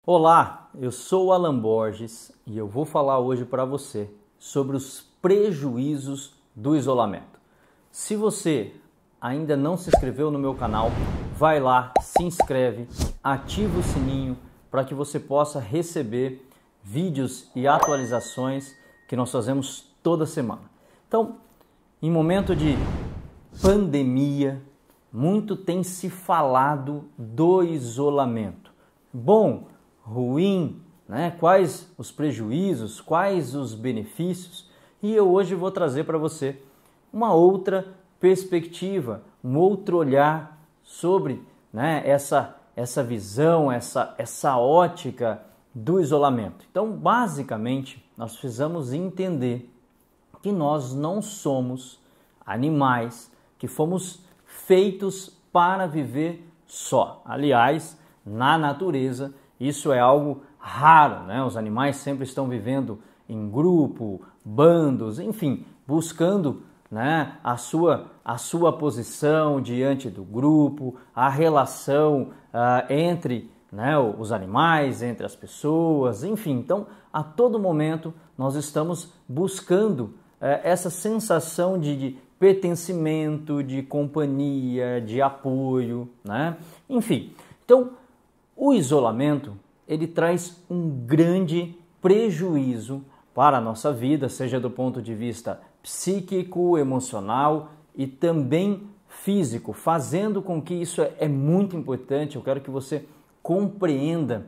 Olá, eu sou o Alan Borges e eu vou falar hoje para você sobre os prejuízos do isolamento. Se você ainda não se inscreveu no meu canal, vai lá, se inscreve, ativa o sininho para que você possa receber vídeos e atualizações que nós fazemos toda semana. Então, em momento de pandemia, muito tem se falado do isolamento. Bom, ruim, né? Quais os prejuízos, quais os benefícios? E eu hoje vou trazer para você uma outra perspectiva, um outro olhar sobre, né, essa visão, essa ótica do isolamento. Então, basicamente, nós precisamos entender que nós não somos animais que fomos feitos para viver só. Aliás, na natureza, isso é algo raro, né? Os animais sempre estão vivendo em grupo, bandos, enfim, buscando, né, a sua posição diante do grupo, a relação entre, né, os animais, entre as pessoas, enfim. Então, a todo momento, nós estamos buscando essa sensação de pertencimento, de companhia, de apoio, né? Enfim, então, o isolamento, ele traz um grande prejuízo para a nossa vida, seja do ponto de vista psíquico, emocional e também físico, fazendo com que isso é muito importante. Eu quero que você compreenda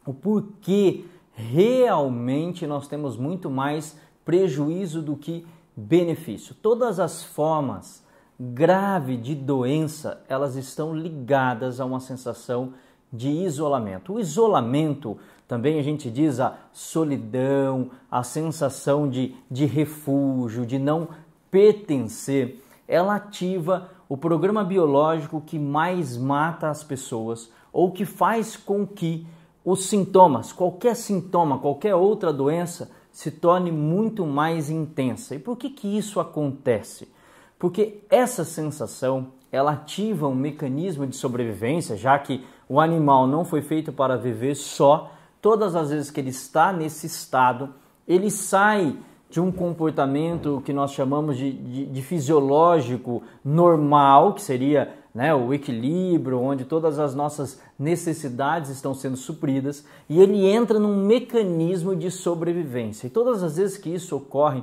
o porquê realmente nós temos muito mais prejuízo do que benefício. Todas as formas graves de doença, elas estão ligadas a uma sensação de isolamento. O isolamento, também a gente diz a solidão, a sensação de refúgio, de não pertencer, ela ativa o programa biológico que mais mata as pessoas ou que faz com que os sintomas, qualquer outra doença, se torne muito mais intensa. E por que isso acontece? Porque essa sensação, ela ativa um mecanismo de sobrevivência, já que o animal não foi feito para viver só. Todas as vezes que ele está nesse estado, ele sai de um comportamento que nós chamamos de fisiológico normal, que seria, né, o equilíbrio, onde todas as nossas necessidades estão sendo supridas, e ele entra num mecanismo de sobrevivência. E todas as vezes que isso ocorre,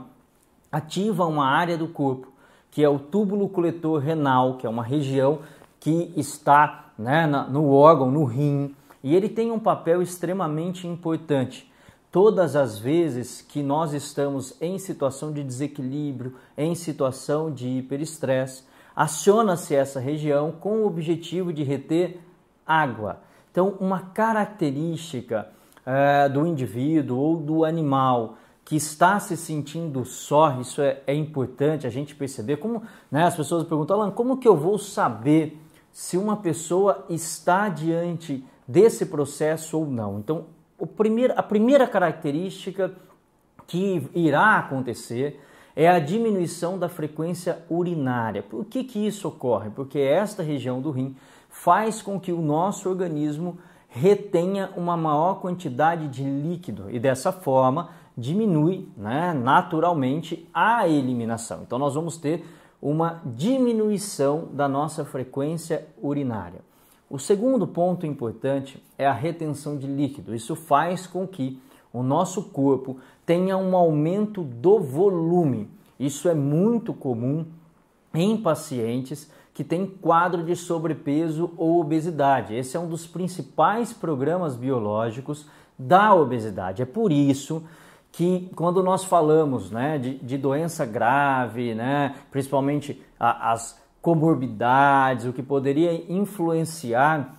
ativa uma área do corpo, que é o túbulo coletor renal, que é uma região que está, né, no órgão, no rim, e ele tem um papel extremamente importante. Todas as vezes que nós estamos em situação de desequilíbrio, em situação de hiperestresse, aciona-se essa região com o objetivo de reter água. Então, uma característica do indivíduo ou do animal que está se sentindo só, isso é importante a gente perceber. Como, né, as pessoas perguntam, Alan, como que eu vou saber se uma pessoa está diante desse processo ou não? Então, a primeira característica que irá acontecer é a diminuição da frequência urinária. Por que isso ocorre? Porque esta região do rim faz com que o nosso organismo retenha uma maior quantidade de líquido e dessa forma diminui, né, naturalmente a eliminação. Então nós vamos ter uma diminuição da nossa frequência urinária. O segundo ponto importante é a retenção de líquido. Isso faz com que o nosso corpo tenha um aumento do volume. Isso é muito comum em pacientes que têm quadro de sobrepeso ou obesidade. Esse é um dos principais programas biológicos da obesidade. É por isso que quando nós falamos, né, de doença grave, né, principalmente as comorbidades, o que poderia influenciar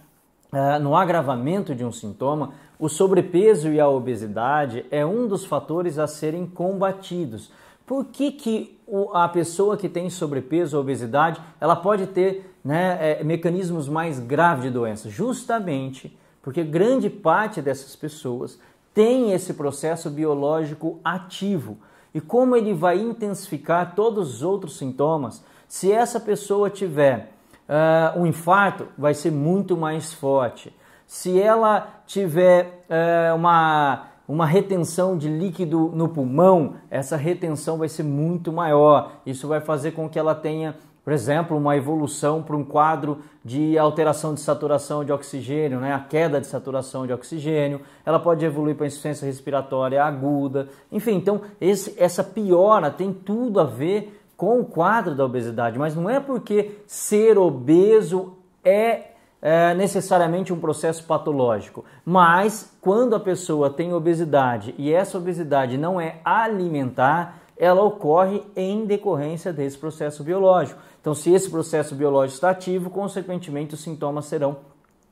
no agravamento de um sintoma, o sobrepeso e a obesidade é um dos fatores a serem combatidos. Por que a pessoa que tem sobrepeso ou obesidade, ela pode ter, né, mecanismos mais graves de doença? Justamente porque grande parte dessas pessoas tem esse processo biológico ativo. E como ele vai intensificar todos os outros sintomas? Se essa pessoa tiver um infarto, vai ser muito mais forte. se ela tiver uma retenção de líquido no pulmão, essa retenção vai ser muito maior. Isso vai fazer com que ela tenha, por exemplo, uma evolução para um quadro de alteração de saturação de oxigênio, né? A queda de saturação de oxigênio. Ela pode evoluir para insuficiência respiratória aguda. Enfim, então essa piora tem tudo a ver com o quadro da obesidade, mas não é porque ser obeso é necessariamente um processo patológico, mas quando a pessoa tem obesidade e essa obesidade não é alimentar, ela ocorre em decorrência desse processo biológico. Então, se esse processo biológico está ativo, consequentemente os sintomas serão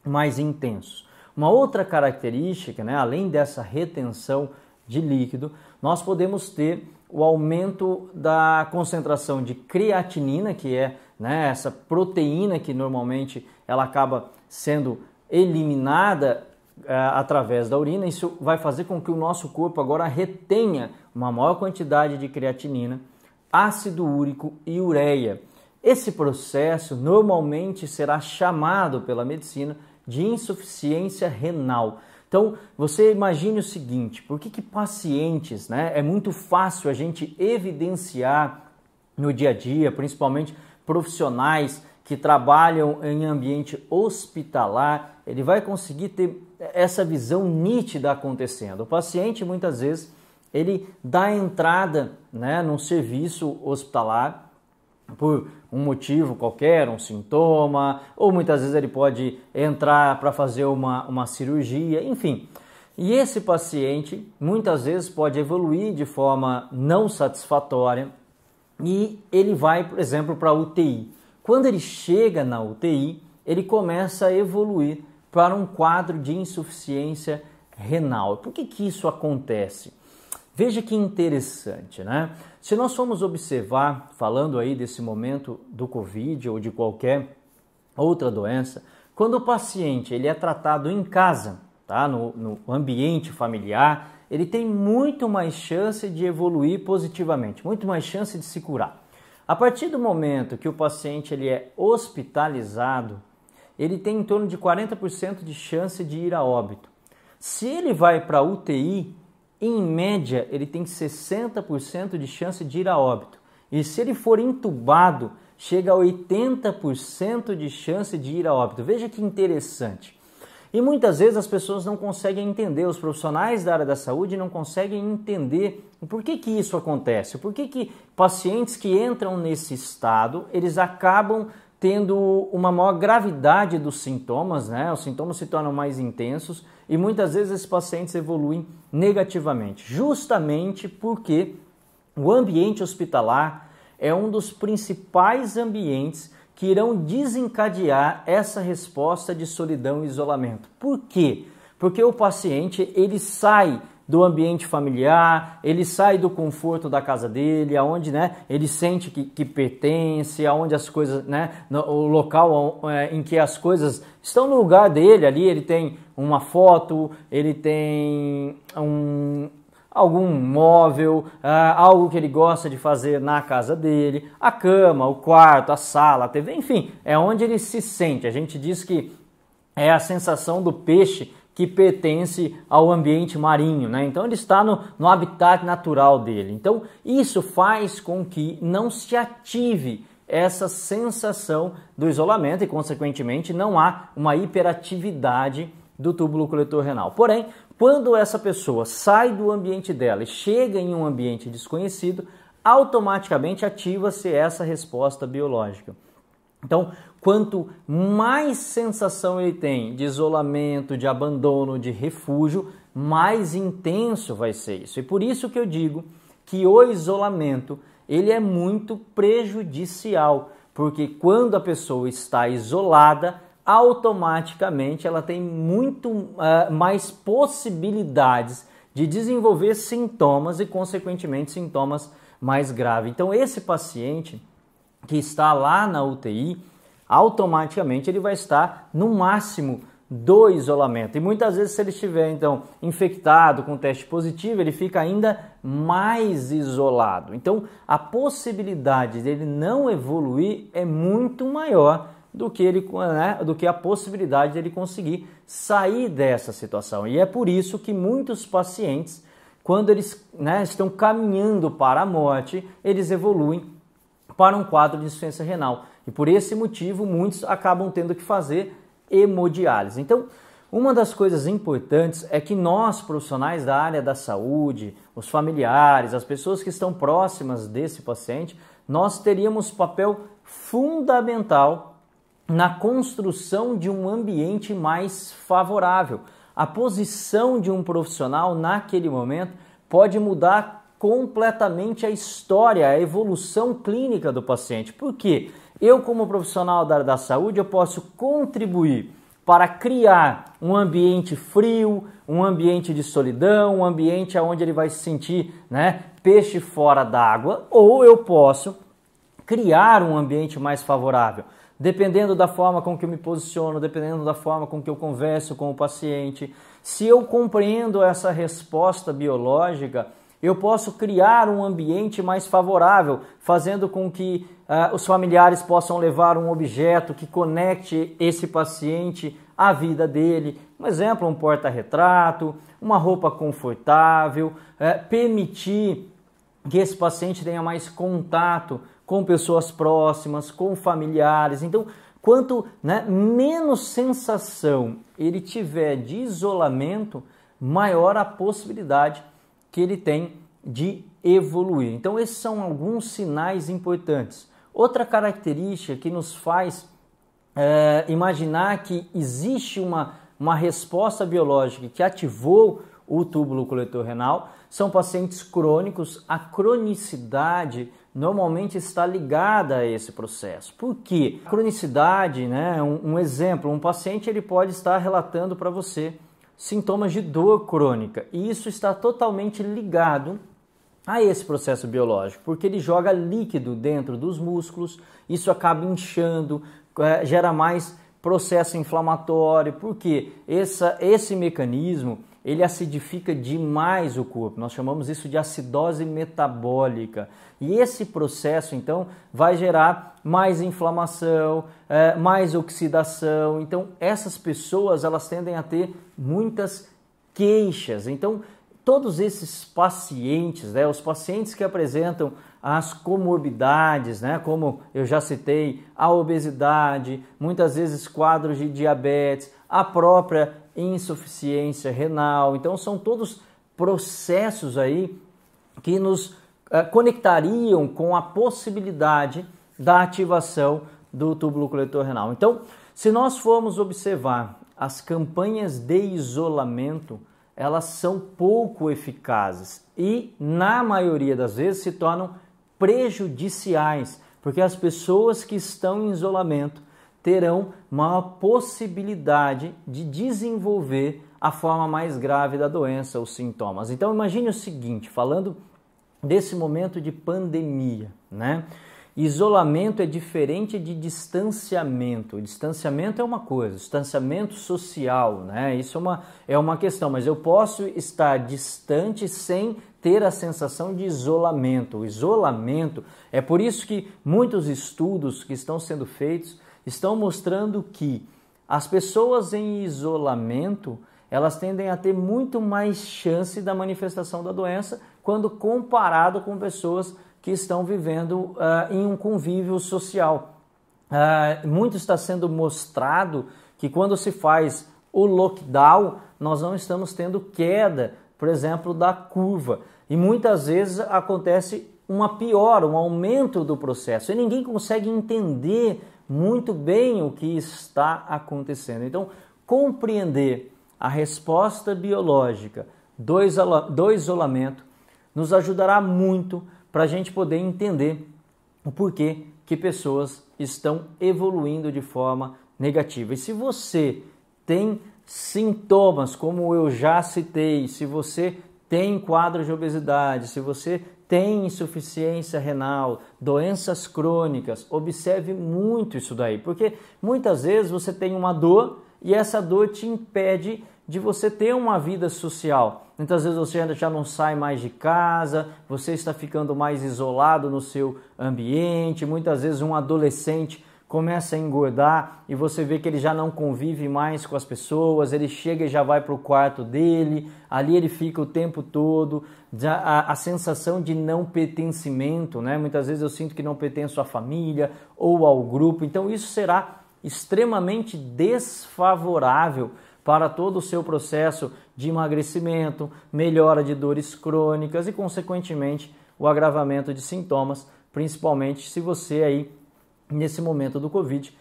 mais intensos. Uma outra característica, né, além dessa retenção de líquido, nós podemos ter o aumento da concentração de creatinina, que é, né, essa proteína que normalmente ela acaba sendo eliminada através da urina. Isso vai fazer com que o nosso corpo agora retenha uma maior quantidade de creatinina, ácido úrico e ureia. Esse processo normalmente será chamado pela medicina de insuficiência renal. Então, você imagine o seguinte, por que pacientes, né, é muito fácil a gente evidenciar no dia a dia, principalmente profissionais que trabalham em ambiente hospitalar, ele vai conseguir ter essa visão nítida acontecendo. O paciente, muitas vezes, ele dá entrada, né, num serviço hospitalar por um motivo qualquer, um sintoma, ou muitas vezes ele pode entrar para fazer uma cirurgia, enfim. E esse paciente, muitas vezes, pode evoluir de forma não satisfatória e ele vai, por exemplo, para a UTI. Quando ele chega na UTI, ele começa a evoluir para um quadro de insuficiência renal. Por que isso acontece? Veja que interessante, né? Se nós formos observar, falando aí desse momento do Covid ou de qualquer outra doença, quando o paciente ele é tratado em casa, tá? No ambiente familiar, ele tem muito mais chance de evoluir positivamente, muito mais chance de se curar. A partir do momento que o paciente ele é hospitalizado, ele tem em torno de 40% de chance de ir a óbito. Se ele vai para a UTI, em média, ele tem 60% de chance de ir a óbito. E se ele for entubado, chega a 80% de chance de ir a óbito. Veja que interessante. E muitas vezes as pessoas não conseguem entender, os profissionais da área da saúde não conseguem entender por que isso acontece. Por que pacientes que entram nesse estado, eles acabam tendo uma maior gravidade dos sintomas, né? Os sintomas se tornam mais intensos e muitas vezes esses pacientes evoluem negativamente, justamente porque o ambiente hospitalar é um dos principais ambientes que irão desencadear essa resposta de solidão e isolamento. Por quê? Porque o paciente ele sai do ambiente familiar, ele sai do conforto da casa dele, aonde, né, ele sente que pertence, aonde as coisas, né, o local em que as coisas estão no lugar dele ali, ele tem uma foto, ele tem algum móvel, algo que ele gosta de fazer na casa dele, a cama, o quarto, a sala, a TV, enfim, é onde ele se sente. A gente diz que é a sensação do peixe que pertence ao ambiente marinho, né? Então ele está no habitat natural dele. Então isso faz com que não se ative essa sensação do isolamento e, consequentemente, não há uma hiperatividade do túbulo coletor renal. Porém, quando essa pessoa sai do ambiente dela e chega em um ambiente desconhecido, automaticamente ativa-se essa resposta biológica. Então, quanto mais sensação ele tem de isolamento, de abandono, de refúgio, mais intenso vai ser isso. E por isso que eu digo que o isolamento ele é muito prejudicial, porque quando a pessoa está isolada, automaticamente ela tem muito mais possibilidades de desenvolver sintomas e, consequentemente, sintomas mais graves. Então, esse paciente que está lá na UTI, automaticamente ele vai estar no máximo do isolamento. E muitas vezes, se ele estiver então infectado com teste positivo, ele fica ainda mais isolado. Então, a possibilidade dele não evoluir é muito maior do que do que a possibilidade dele conseguir sair dessa situação. E é por isso que muitos pacientes, quando eles estão caminhando para a morte, eles evoluem para um quadro de insuficiência renal. E por esse motivo, muitos acabam tendo que fazer hemodiálise. Então, uma das coisas importantes é que nós, profissionais da área da saúde, os familiares, as pessoas que estão próximas desse paciente, nós teríamos papel fundamental na construção de um ambiente mais favorável. A posição de um profissional naquele momento pode mudar completamente a história, a evolução clínica do paciente. Por quê? Eu, como profissional da área da saúde, eu posso contribuir para criar um ambiente frio, um ambiente de solidão, um ambiente onde ele vai se sentir peixe fora d'água, ou eu posso criar um ambiente mais favorável. Dependendo da forma com que eu me posiciono, dependendo da forma com que eu converso com o paciente, se eu compreendo essa resposta biológica, eu posso criar um ambiente mais favorável, fazendo com que os familiares possam levar um objeto que conecte esse paciente à vida dele. Um exemplo, um porta-retrato, uma roupa confortável, permitir que esse paciente tenha mais contato com pessoas próximas, com familiares. Então, quanto menos sensação ele tiver de isolamento, maior a possibilidade que ele tem de evoluir. Então, esses são alguns sinais importantes. Outra característica que nos faz imaginar que existe uma resposta biológica que ativou o túbulo coletor renal são pacientes crônicos. A cronicidade normalmente está ligada a esse processo. Por quê? A cronicidade, um exemplo, um paciente ele pode estar relatando para você sintomas de dor crônica, e isso está totalmente ligado a esse processo biológico, porque ele joga líquido dentro dos músculos, isso acaba inchando, gera mais processo inflamatório, porque esse mecanismo ele acidifica demais o corpo. Nós chamamos isso de acidose metabólica. E esse processo, então, vai gerar mais inflamação, mais oxidação. Então, essas pessoas, elas tendem a ter muitas queixas. Então, todos esses pacientes, os pacientes que apresentam as comorbidades, como eu já citei, a obesidade, muitas vezes quadros de diabetes, a própria insuficiência renal. Então, são todos processos aí que nos conectariam com a possibilidade da ativação do túbulo coletor renal. Então, se nós formos observar as campanhas de isolamento, elas são pouco eficazes e, na maioria das vezes, se tornam prejudiciais, porque as pessoas que estão em isolamento terão maior possibilidade de desenvolver a forma mais grave da doença, os sintomas. Então, imagine o seguinte, falando desse momento de pandemia, Isolamento é diferente de distanciamento. Distanciamento é uma coisa, distanciamento social, Isso é uma questão, mas eu posso estar distante sem ter a sensação de isolamento. O isolamento, é por isso que muitos estudos que estão sendo feitos estão mostrando que as pessoas em isolamento, elas tendem a ter muito mais chance da manifestação da doença quando comparado com pessoas que estão vivendo em um convívio social. Muito está sendo mostrado que quando se faz o lockdown, nós não estamos tendo queda, por exemplo, da curva. E muitas vezes acontece um aumento do processo. E ninguém consegue entender muito bem o que está acontecendo. Então, compreender a resposta biológica do isolamento nos ajudará muito para a gente poder entender o porquê que pessoas estão evoluindo de forma negativa. E se você tem sintomas, como eu já citei, se você tem quadro de obesidade, se você tem insuficiência renal, doenças crônicas, observe muito isso daí, porque muitas vezes você tem uma dor e essa dor te impede de você ter uma vida social. Muitas vezes você já não sai mais de casa, você está ficando mais isolado no seu ambiente, muitas vezes um adolescente começa a engordar e você vê que ele já não convive mais com as pessoas, ele chega e já vai para o quarto dele, ali ele fica o tempo todo, a sensação de não pertencimento, né? Muitas vezes eu sinto que não pertenço à família ou ao grupo, então isso será extremamente desfavorável para todo o seu processo de emagrecimento, melhora de dores crônicas e, consequentemente, o agravamento de sintomas, principalmente se você aí, nesse momento do Covid,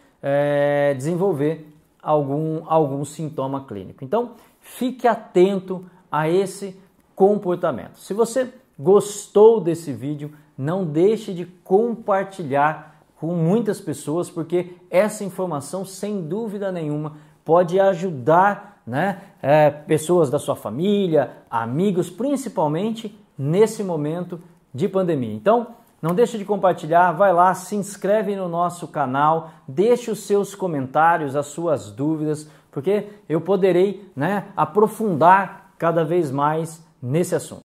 desenvolver algum sintoma clínico. Então, fique atento a esse comportamento. Se você gostou desse vídeo, não deixe de compartilhar com muitas pessoas, porque essa informação, sem dúvida nenhuma, pode ajudar, né, pessoas da sua família, amigos, principalmente nesse momento de pandemia. Então, não deixe de compartilhar, vai lá, se inscreve no nosso canal, deixe os seus comentários, as suas dúvidas, porque eu poderei, né, aprofundar cada vez mais nesse assunto.